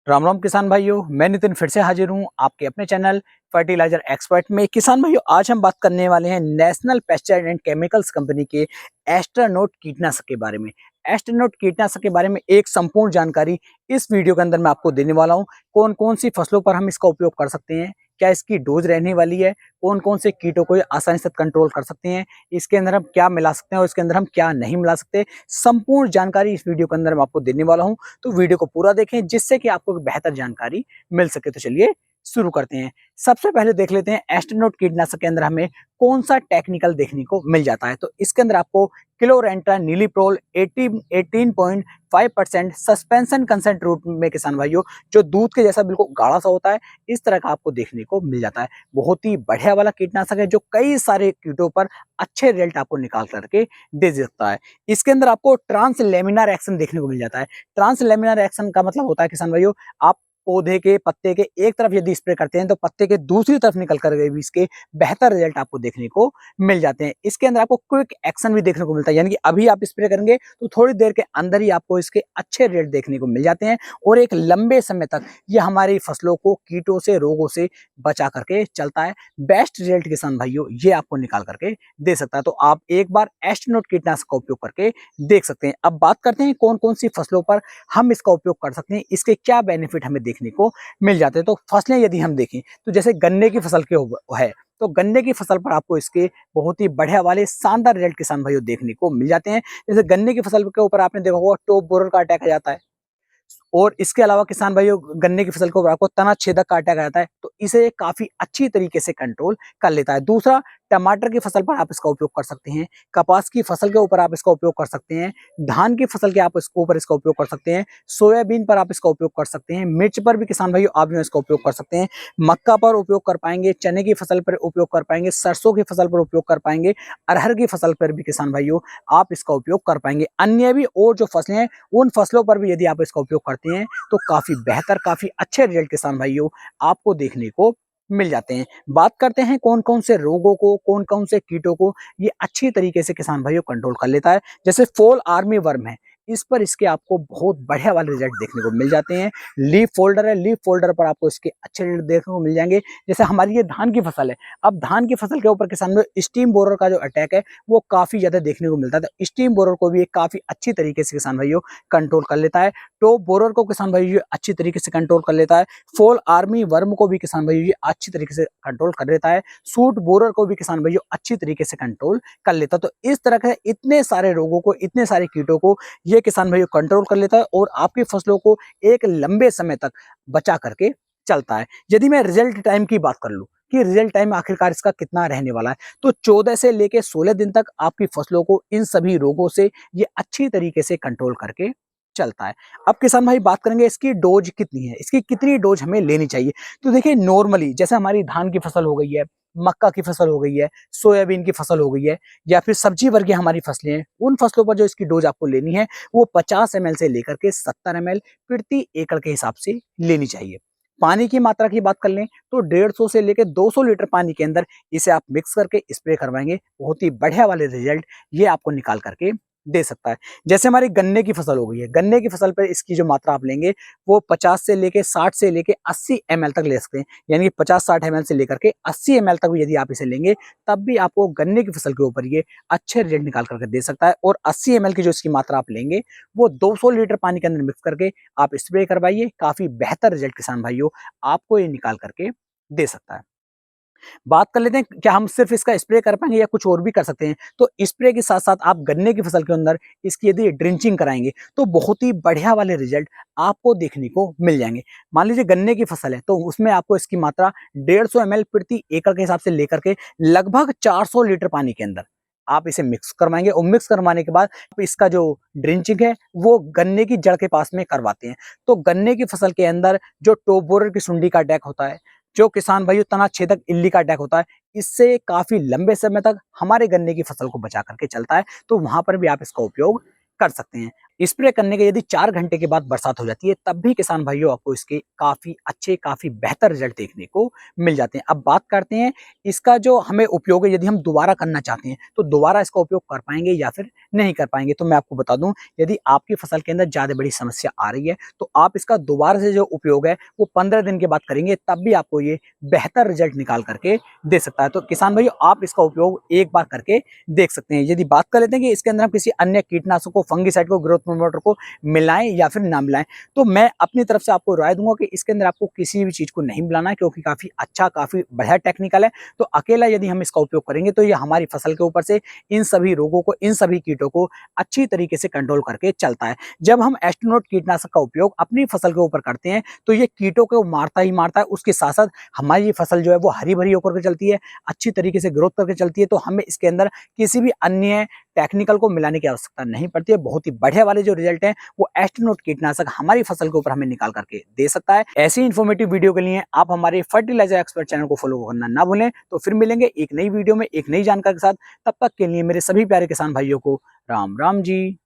राम राम किसान भाइयों, मैं नितिन फिर से हाजिर हूँ आपके अपने चैनल फर्टिलाइजर एक्सपर्ट में। किसान भाइयों, आज हम बात करने वाले हैं national pesticide and chemicals company के एस्ट्रानोट कीटनाशक के बारे में। एस्ट्रानोट कीटनाशक के बारे में एक संपूर्ण जानकारी इस वीडियो के अंदर मैं आपको देने वाला हूँ। कौन कौन सी फसलों पर हम इसका उपयोग कर सकते हैं, क्या इसकी डोज रहने वाली है, कौन कौन से कीटों को आसानी से कंट्रोल कर सकते हैं, इसके अंदर हम क्या मिला सकते हैं और इसके अंदर हम क्या नहीं मिला सकते, संपूर्ण जानकारी इस वीडियो के अंदर मैं आपको देने वाला हूँ। तो वीडियो को पूरा देखें जिससे कि आपको एक बेहतर जानकारी मिल सके। तो चलिए शुरू करते हैं। सबसे पहले देख लेते हैं एस्ट्रानोट कीटनाशक के अंदर हमें कौन सा टेक्निकल देखने को मिल जाता है। तो इसके अंदर आपको क्लोरेंट्रा नीलीप्रोल 18.5% सस्पेंशन कंसंट्रेट में किसान भाइयों, जो दूध के जैसा बिल्कुल गाढ़ा सा होता है, इस तरह का आपको देखने को मिल जाता है। बहुत ही बढ़िया वाला कीटनाशक है जो कई सारे कीटों पर अच्छे रिजल्ट आपको निकाल करके दे सकता है। इसके अंदर आपको ट्रांसलेमिनार एक्शन देखने को मिल जाता है। ट्रांसलेमिनार एक्शन का मतलब होता है किसान भाइयों, आप पौधे के पत्ते के एक तरफ यदि स्प्रे करते हैं तो पत्ते के दूसरी तरफ निकल कर भी इसके बेहतर रिजल्ट आपको देखने को मिल जाते हैं। इसके अंदर आपको क्विक एक्शन भी देखने को मिलता है, यानी कि अभी आप स्प्रे करेंगे तो थोड़ी देर के अंदर ही आपको इसके अच्छे रिजल्ट देखने को मिल जाते हैं और एक लंबे समय तक ये हमारी फसलों को कीटों से, रोगों से बचा करके चलता है। बेस्ट रिजल्ट किसान भाइयों ये आपको निकाल करके दे सकता है। तो आप एक बार एस्ट्रानोट कीटनाशक का उपयोग करके देख सकते हैं। अब बात करते हैं कौन कौन सी फसलों पर हम इसका उपयोग कर सकते हैं, इसके क्या बेनिफिट हमें देखने को मिल जाते हैं। तो फसलें यदि हम देखें तो जैसे गन्ने की फसल के है, तो गन्ने की फसल पर आपको इसके बहुत ही बढ़िया वाले शानदार रिजल्ट किसान भाइयों देखने को मिल जाते हैं। जैसे गन्ने की फसल के ऊपर आपने देखा होगा टॉप बोरर का अटैक आ जाता है, और इसके अलावा किसान भाइयों गन्ने की फसल को आपको तना छेदक का अटैक आ जाता है, तो इसे काफी अच्छी तरीके से कंट्रोल कर लेता है। दूसरा, टमाटर की फसल पर आप इसका उपयोग कर सकते हैं, कपास की फसल के ऊपर आप इसका उपयोग कर सकते हैं, धान की फसल के आप इसके ऊपर इसका उपयोग कर सकते हैं, सोयाबीन पर आप इसका उपयोग कर सकते हैं, मिर्च पर भी किसान भाइयों आप जो इसका उपयोग कर सकते हैं, मक्का पर उपयोग कर पाएंगे, चने की फसल पर उपयोग कर पाएंगे, सरसों की फसल पर उपयोग कर पाएंगे, अरहर की फसल पर भी किसान भाइयों आप इसका उपयोग कर पाएंगे। अन्य भी और जो फसलें हैं उन फसलों पर भी यदि आप इसका उपयोग करते हैं तो काफी बेहतर, काफी अच्छे रिजल्ट किसान भाइयों आपको देखने को मिल जाते हैं। बात करते हैं कौन कौन से रोगों को, कौन कौन से कीटों को ये अच्छी तरीके से किसान भाइयों कंट्रोल कर लेता है। जैसे फॉल आर्मी वर्म है, इस पर इसके आपको बहुत बढ़िया वाले रिजल्ट देखने को मिल जाते हैं। लीफ फोल्डर है, लीफ फोल्डर पर आपको इसके अच्छे रिजल्ट देखने को मिल जाएंगे। जैसे हमारी ये धान की फसल है, अब धान की फसल के ऊपर किसान में स्टीम बोरर का जो अटैक है वो काफी ज्यादा देखने को मिलता है, तो स्टीम बोरर को भी एक काफी अच्छी तरीके से किसान भाइयों कंट्रोल कर लेता है। टॉप बोरर को किसान भाइयों अच्छी तरीके से कंट्रोल कर लेता है। फॉल आर्मी वर्म को भी किसान भाइयों ये अच्छी तरीके से कंट्रोल कर लेता है। सूट बोरर को भी किसान भाइयों अच्छी तरीके से कंट्रोल कर लेता है। तो इस तरह के इतने सारे रोगों को, इतने सारे कीटों को ये किसान भाइयों कंट्रोल कर लेता है और आपकी फसलों को एक लंबे समय तक बचा करके चलता है। यदि मैं रिजल्ट टाइम की बात कर लूं कि रिजल्ट टाइम आखिरकार इसका कितना रहने वाला है, तो 14 से लेके 16 दिन तक आपकी फसलों को इन सभी रोगों से ये अच्छी तरीके से कंट्रोल करके चलता है। अब किसान भाई बात करेंगे इसकी डोज कितनी है, इसकी कितनी डोज हमें लेनी चाहिए। तो देखिए नॉर्मली जैसे हमारी धान की फसल हो गई है, मक्का की फसल हो गई है, सोयाबीन की फसल हो गई है, या फिर सब्जी वर्गीय हमारी फसलें हैं, उन फसलों पर जो इसकी डोज आपको लेनी है वो 50 ml से लेकर के 70 ml प्रति एकड़ के हिसाब से लेनी चाहिए। पानी की मात्रा की बात कर लें तो 150 से लेकर 200 लीटर पानी के अंदर इसे आप मिक्स करके स्प्रे करवाएंगे, बहुत ही बढ़िया वाले रिजल्ट ये आपको निकाल करके दे सकता है। जैसे हमारी गन्ने की फसल हो गई है, गन्ने की फसल पर इसकी जो मात्रा आप लेंगे वो 50 से लेके 60 से लेके 80 ml तक ले सकते हैं, यानी कि 50-60 ml से लेकर के 80 ml तक भी यदि आप इसे लेंगे तब भी आपको गन्ने की फसल के ऊपर ये अच्छे रिजल्ट निकाल करके दे सकता है। और 80 ml की जो इसकी मात्रा आप लेंगे वो 200 लीटर पानी के अंदर मिक्स करके आप स्प्रे करवाइए, काफी बेहतर रिजल्ट किसान भाइयों आपको ये निकाल करके दे सकता है। बात कर लेते हैं क्या हम सिर्फ इसका स्प्रे कर पाएंगे या कुछ और भी कर सकते हैं। तो स्प्रे के साथ साथ आप गन्ने की फसल के अंदर इसकी यदि ड्रिंचिंग कराएंगे तो बहुत ही बढ़िया वाले रिजल्ट आपको देखने को मिल जाएंगे। मान लीजिए गन्ने की फसल है तो उसमें आपको इसकी मात्रा 150 ml प्रति एकड़ के हिसाब से लेकर के लगभग 400 लीटर पानी के अंदर आप इसे मिक्स करवाएंगे, और मिक्स करवाने के बाद इसका जो ड्रिंचिंग है वो गन्ने की जड़ के पास में करवाते हैं। तो गन्ने की फसल के अंदर जो टॉप बोरर की सुंडी का अटैक होता है, जो किसान भाइयों तना छेदक इल्ली का अटैक होता है, इससे काफी लंबे समय तक हमारे गन्ने की फसल को बचा करके चलता है, तो वहां पर भी आप इसका उपयोग कर सकते हैं। स्प्रे करने के यदि 4 घंटे के बाद बरसात हो जाती है, तब भी किसान भाइयों आपको इसके काफ़ी अच्छे, काफ़ी बेहतर रिज़ल्ट देखने को मिल जाते हैं। अब बात करते हैं इसका जो हमें उपयोग है, यदि हम दोबारा करना चाहते हैं, तो दोबारा इसका उपयोग कर पाएँगे या फिर नहीं कर पाएँगे। तो मैं आपको बता दूँ, यदि आपकी फसल के अंदर ज़्यादा बड़ी समस्या आ रही है, तो आप इसका दोबारा से जो उपयोग है, वो 15 दिन के बाद करेंगे, तब भी आपको ये बेहतर रिज़ल्ट निकाल कर के दे सकता है। तो किसान भाइयों, आप इसका उपयोग एक बार करके देख सकते हैं। यदि बात कर लेते हैं कि इसके अंदर हम किसी अन्य कीटनाशक को, फंगिसाइड को, ग्रोथ प्रमोटर को मिलाएँ या फिर ना मिलाएँ, तो मैं अपनी तरफ से आपको राय दूँगा कि इसके अंदर आपको किसी भी चीज़ को नहीं मिलाना है, क्योंकि काफ़ी अच्छा, काफ़ी बढ़िया टेक्निकल है। तो अकेला यदि हम इसका उपयोग करेंगे, तो ये हमारी फसल के ऊपर से इन सभी रोगों को, इन सभी कीटों को अच्छी तरीके से कंट्रोल करके चलता है। जब हम एस्ट्रोनॉट कीटनाशक का उपयोग अपनी फसल के ऊपर करते हैं, तो ये कीटों को मारता ही मारता है, उसके साथ-साथ हमारी ये फसल जो है वो हरी-भरी होकर के चलती है, अच्छी तरीके से ग्रोथ करके चलती है। तो हमें इसके अंदर किसी भी अन्य टेक्निकल को मिलाने की आवश्यकता नहीं पड़ती है। बहुत ही बढ़िया वाले जो रिजल्ट हैं, वो एस्ट्रोनॉट कीटनाशक हमारी फसल के ऊपर हमें निकाल करके दे सकता है। ऐसी इन्फॉर्मेटिव वीडियो के लिए आप हमारे फर्टिलाइजर एक्सपर्ट चैनल को फॉलो करना ना भूलें। तो फिर मिलेंगे एक नई वीडियो में एक नई जानकारी के साथ। तब तक के लिए मेरे सभी प्यारे किसान भाइयों को राम राम जी।